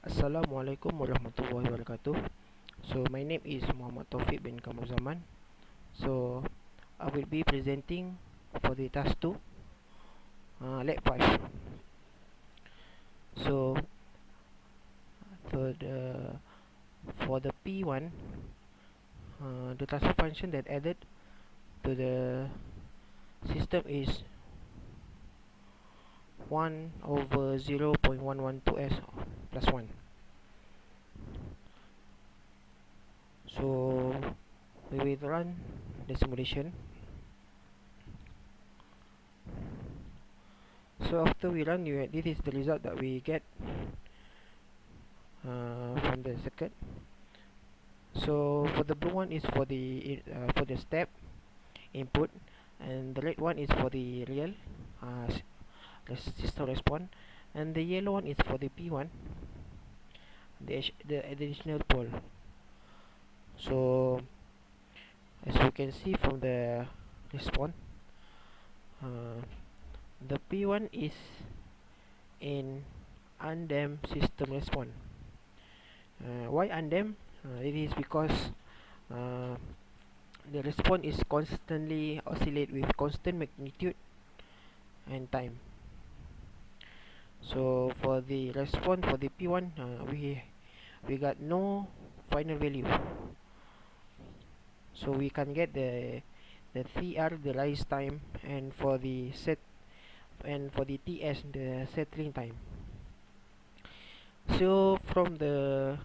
Assalamualaikum warahmatullahi wabarakatuh. So my name is Muhammad Taufik bin Kamal Zaman. So I will be presenting for the task 2, lab 5. So for the P1, the transfer function that added to the system is 1 over 0.112s plus 1. So we will run the simulation. So after we run, this is the result that we get from the circuit. So for the blue one is for the step input, and the red one is for the real system response, and the yellow one is for the P1, the additional pole. So as you can see from the response, the P1 is in undamped system response. Why undamped? It is because the response is constantly oscillate with constant magnitude and time. So for the response for the P1, we got no final value, so we can get the CR, the rise time, and for the TS, the settling time. So from the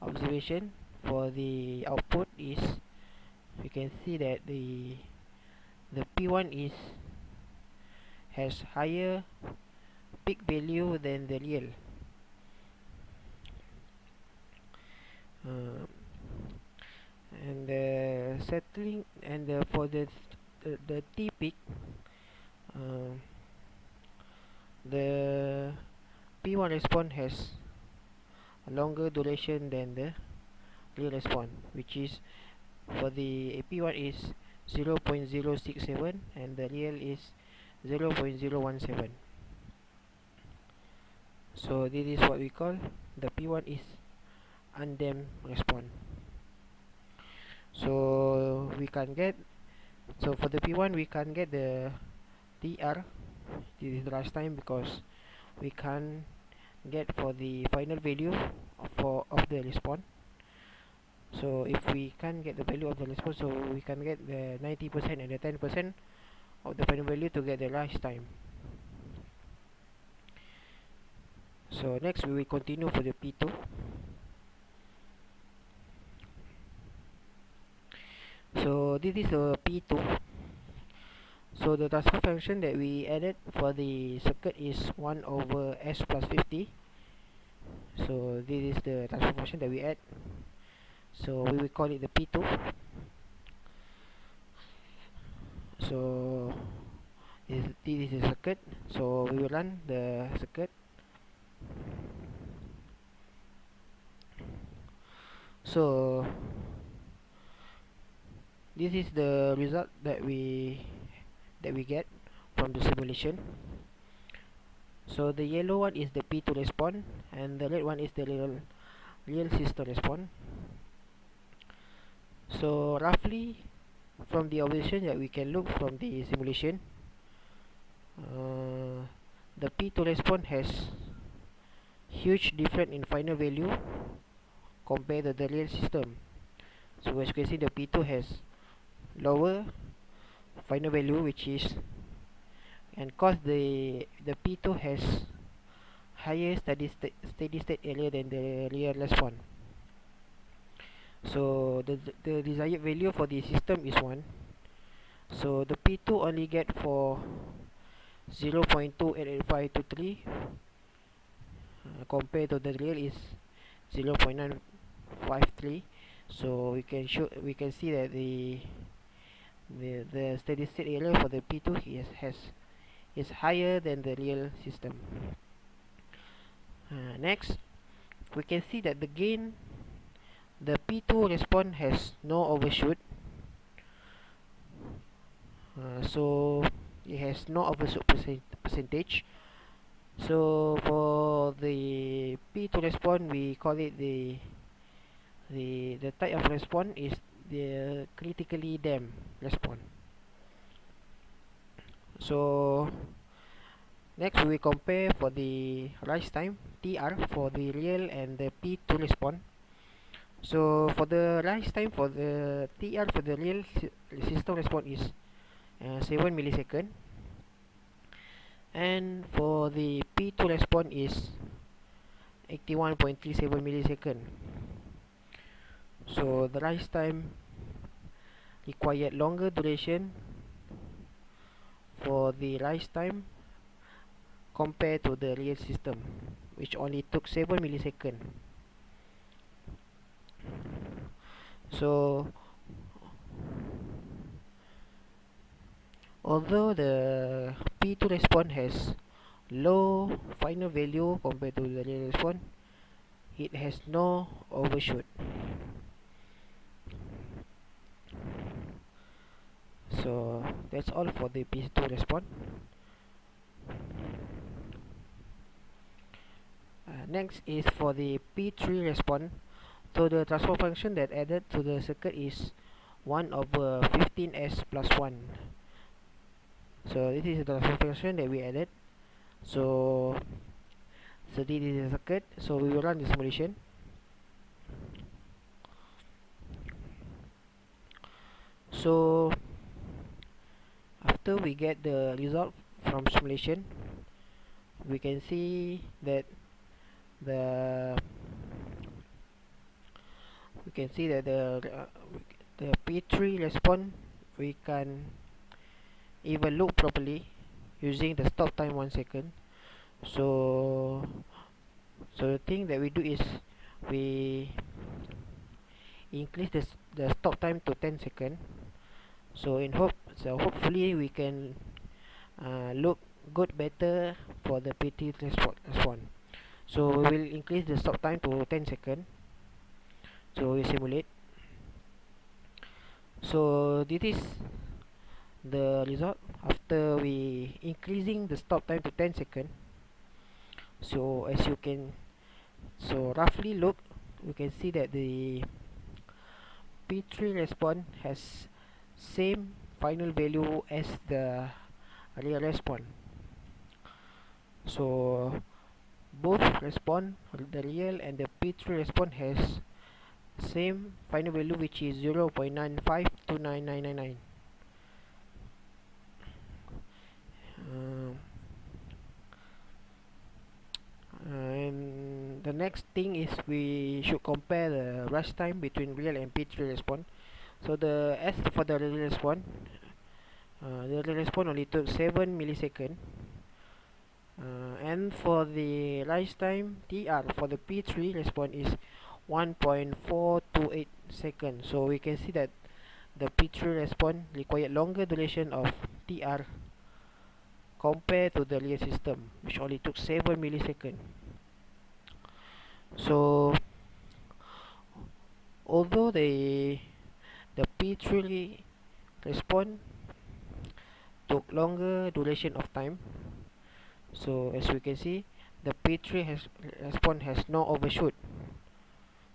observation for the output is, we can see that the P1 has higher peak value than the real. And the settling, and for the T peak, the P1 response has a longer duration than the real response, which is for the P1 is 0.067 and the real is 0.017. So this is what we call the P1 is undamped response. So we can get, so for the P1 we can get the TR, this is the last time, because we can get for the final value of the response. So if we can't get the value of the response, so we can get the 90% and the 10% of the final value to get the rise time. So next we will continue for the P2. So this is a P2. So the transfer function that we added for the circuit is 1 over s plus 50. So this is the transfer function that we add. So we will call it the P2. So this is the circuit. So we will run the circuit. So this is the result that we get from the simulation. So the yellow one is the P2 response, and the red one is the real system response. So roughly from the observation that we can look from the simulation, the P2 response has huge difference in final value compared to the real system. So as you can see, the P2 has lower final value, which is, and cause the P2 has higher steady state area than the real response. So the desired value for the system is 1. So the P2 only get for 0.28853, compared to the real is 0.953. So we can see that the steady state area for the P2 is higher than the real system. Next, we can see that the gain, the P2 response has no overshoot. So it has no overshoot percentage. So for the P to respond, we call it the type of response is the critically damped response. So next we compare for the rise time TR for the real and the P2 response. So for the rise time for the TR for the real system response is 7 millisecond, and for the P2 response is 81.37 millisecond. So the rise time required longer duration for the rise time compared to the real system, which only took 7 milliseconds. So although the P2 response has low final value compared to the real response, it has no overshoot. So that's all for the P2 response. Next is for the P3 response. So the transfer function that added to the circuit is 1 over 15s plus 1. So this is the transfer function that we added. So this is the circuit. So we will run the simulation. So after we get the result from simulation, we can see that the the P3 response we can even look properly using the stop time 1 second. So the thing that we do is we increase the stop time to 10 seconds. So hopefully we can look good better for the PT response. So we will increase the stop time to 10 seconds. So we simulate. So this is the result after we increasing the stop time to 10 seconds. So as you can roughly look, we can see that the P3 response has same final value as the real response. So both response, the real and the P3 response has same final value, which is 0.9529999. And the next thing is we should compare the rush time between real and P3 response. So the S for the real response, the real response only took 7 milliseconds. And for the rise time TR for the P3 response is 1.428 seconds. So we can see that the P3 response required longer duration of TR compared to the real system, which only took 7 milliseconds. So although the P3 response took longer duration of time, so as we can see, the P3 response has no overshoot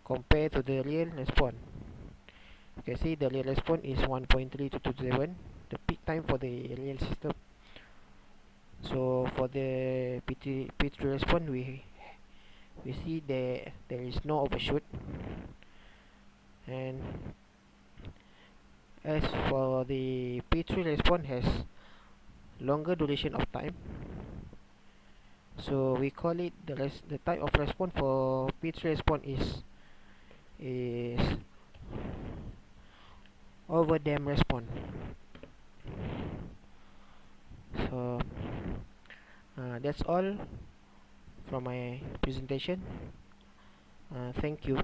compared to the real response. You can see the real response is 1.3227, the peak time for the real system. So for the P3 response, we see there is no overshoot. And as for the P3 response has longer duration of time, so we call it the type of response for P3 response is overdamp response. So that's all from my presentation. Thank you.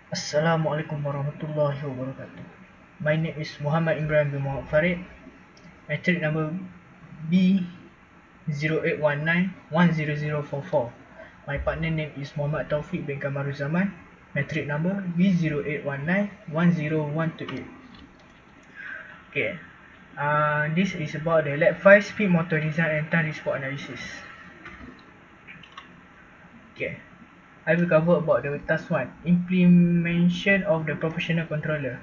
Assalamualaikum warahmatullahi wabarakatuh. My name is Muhammad Imran bin Muhammad Farid. Metric number B0819100044. My partner name is Muhammad Taufik bin Kamaruzaman. Metric number B081910128. Okay. This is about the lab 5 speed motor design and time response analysis. Okay. I will cover about the task 1, implementation of the proportional controller.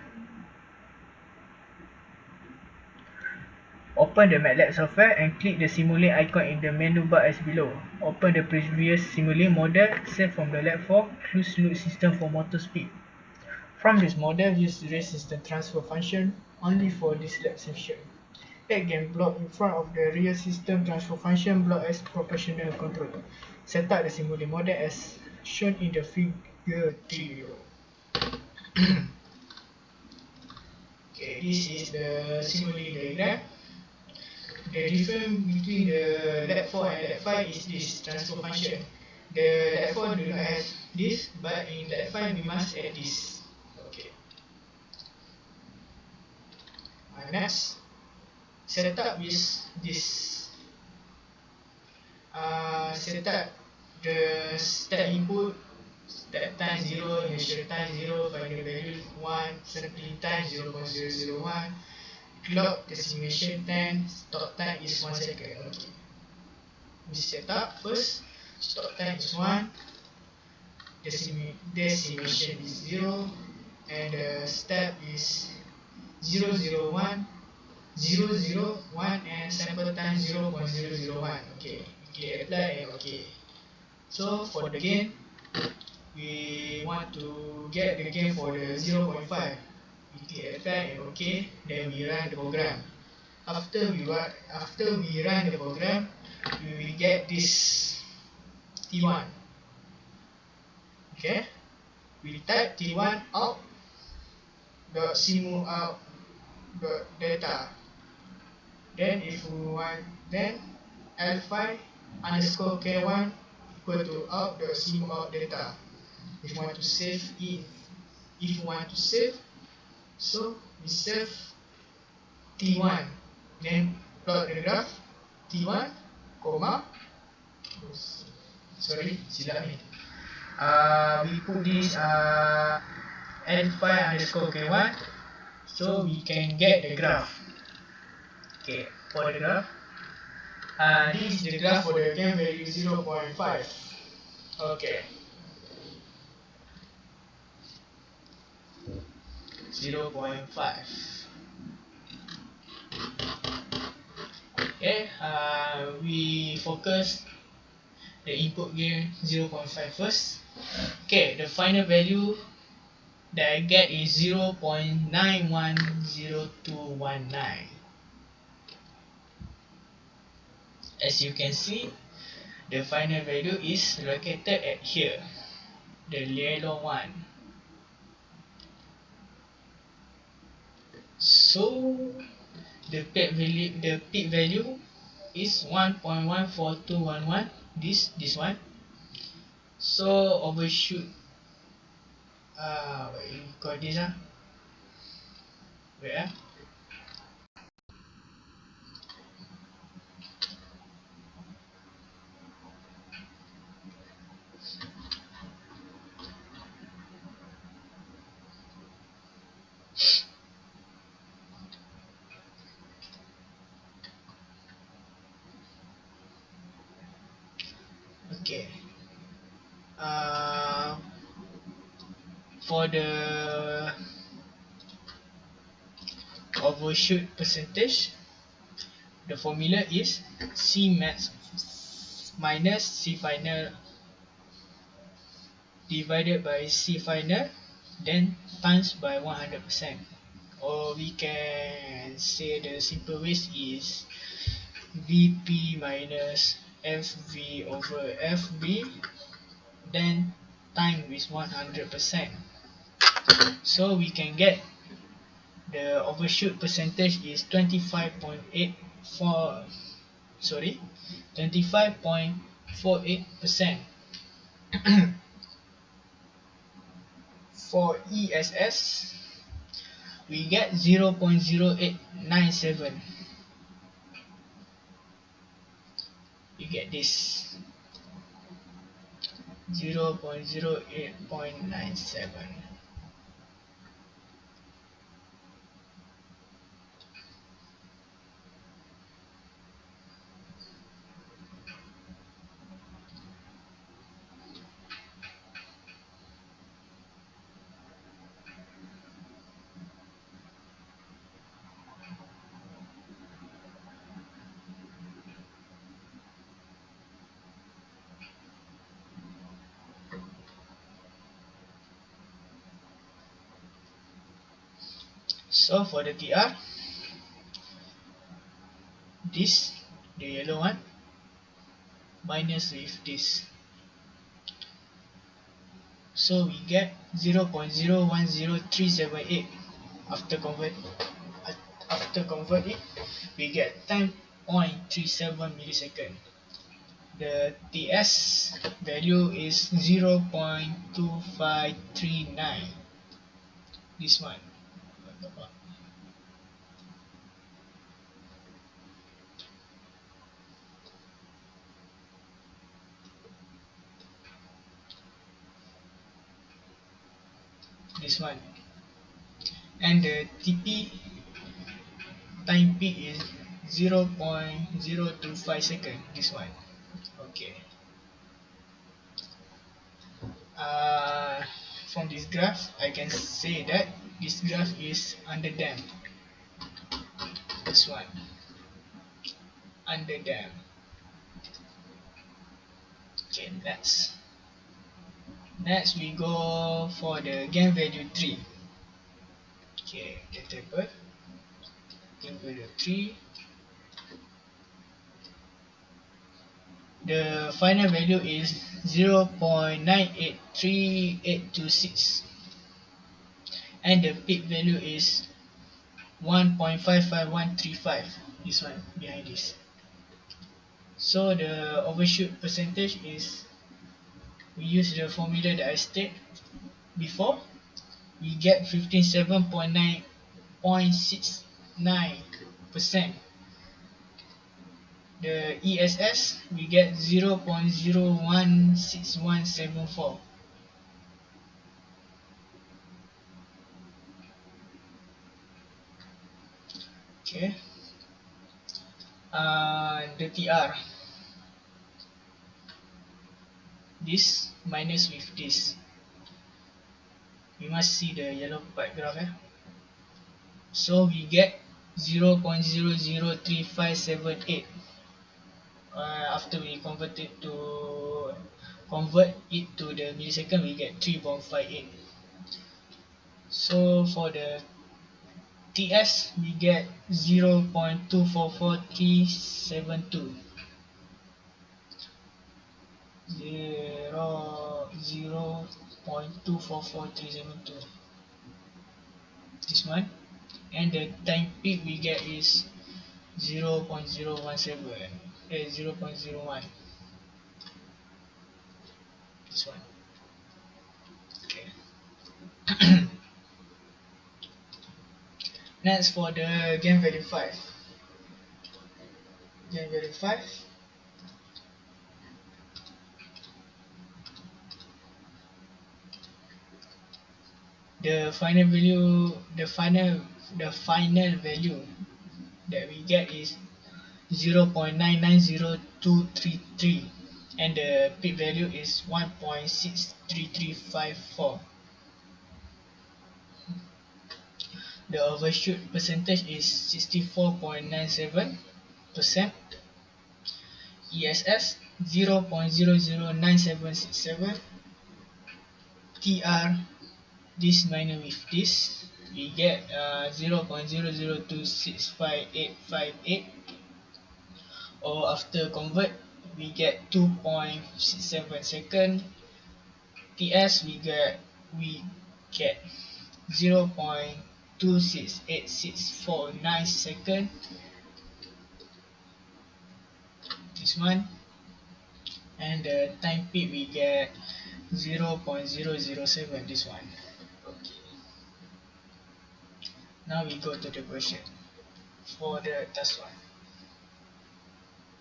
Open the MATLAB software and click the simulate icon in the menu bar as below. Open the previous simulate model set from the lab 4 closed loop system for motor speed. From this model, use the resistance transfer function only for this lab session. Add game block in front of the real system transfer function block as proportional controller. Set up the simulate model as shown in the figure 3 below. Okay, this is the simulate diagram. The difference between the lab 4 and lab 5 is this transfer function. The lab 4 do not have this, but in lab 5 we must add this. Okay. Next, setup is this. Setup the step input, step time 0, initial time 0, final value 1, sampling time 0.001. Clock decimation time, stop time is 1 second. Okay. We set up first, stop time is 1, decimation is 0, and the step is 001, 001, and sample time 0.001. Okay, click apply and okay. So for the gain, we want to get the gain for the 0.5. We click apply and okay, then we run the program. After we run the program, we will get this T1. Okay, we type T1 out dot simu out dot data. Then if we want, then L5 underscore K1 equal to out dot simu out data. If you want to save it, so we save T1, then plot the graph T1, comma, sorry, silap ni. We put this L5 underscore K1, so we can get the graph. Okay, for the graph, this is the graph for the gain value 0.5. Okay. 0.5. Okay, we focus the input gain 0.5 first. Okay, the final value that I get is 0.910219. As you can see, the final value is located at here, the yellow one. So the peak value is 1.14211. This one. So overshoot. What you call this? Wait. Okay. For the overshoot percentage, the formula is C max minus C final divided by C final, then times by 100%. Or we can say the simple ways is VP minus FV over FB, then time with 100%. So we can get the overshoot percentage is 25.48%. For ESS, we get 0.0897. You get this. 0.08.97. So for the TR, this, the yellow one, minus with this. So we get 0.010378 after convert it, we get time 0.37 millisecond. The TS value is 0.2539. This one. This one. And the TP time peak is 0.025 second. This one. Okay. Uh, from this graph, I can say that this graph is underdamped. This one. Underdamped. Okay, next we go for the gain value 3. Okay, the table. Gain value 3. The final value is 0.983826 and the peak value is 1.55135. This one behind this. So the overshoot percentage is, we use the formula that I stated before. We get 57.69%. The ESS we get 0.016174. Okay. The TR, this minus with this. We must see the yellow part graph. So we get 0.003578. After we convert it to the millisecond, we get 3.58. So for the TS, we get 0.244372. 0.244372. This one. And the time peak we get is 0.017, 0.01. This one. Okay. Next for the gain value 5. Gain value 5. The final value that we get is 0.990233 and the peak value is 1.63354. The overshoot percentage is 64.97%. ESS 0.009767. TR, this minus with this, we get 0.00265858, or after convert we get 2.67 second. TS we get 0.268649 second. This one. And the time peak we get 0.007. This one. Okay. Now we go to the question for the task one.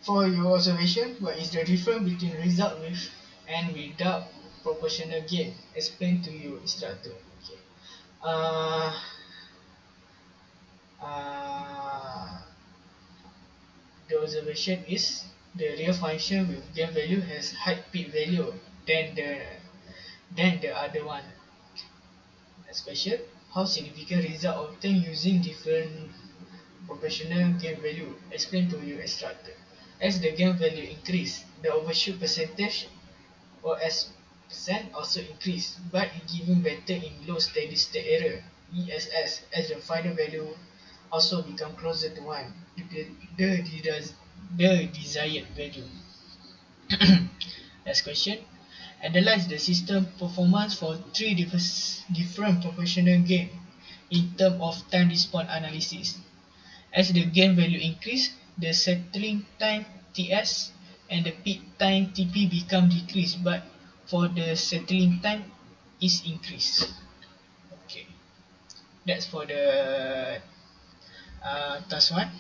For your observation, what is the difference between result with and without proportional gain. Explain to you, instructor. Okay. Uh, uh, the observation is the real function with gain value has high peak value than the other one. Next question: how significant result obtained using different proportional gain value? Explain to you, instructor. As the gain value increase, the overshoot percentage or as percent also increase, but it given better in low steady state error (ESS) as the final value also become closer to one, the desired value. Next question. Analyze the system performance for three different proportional gain in terms of time response analysis. As the gain value increase, the settling time Ts and the peak time Tp become decreased, but for the settling time is increased. Okay, that's for the task one.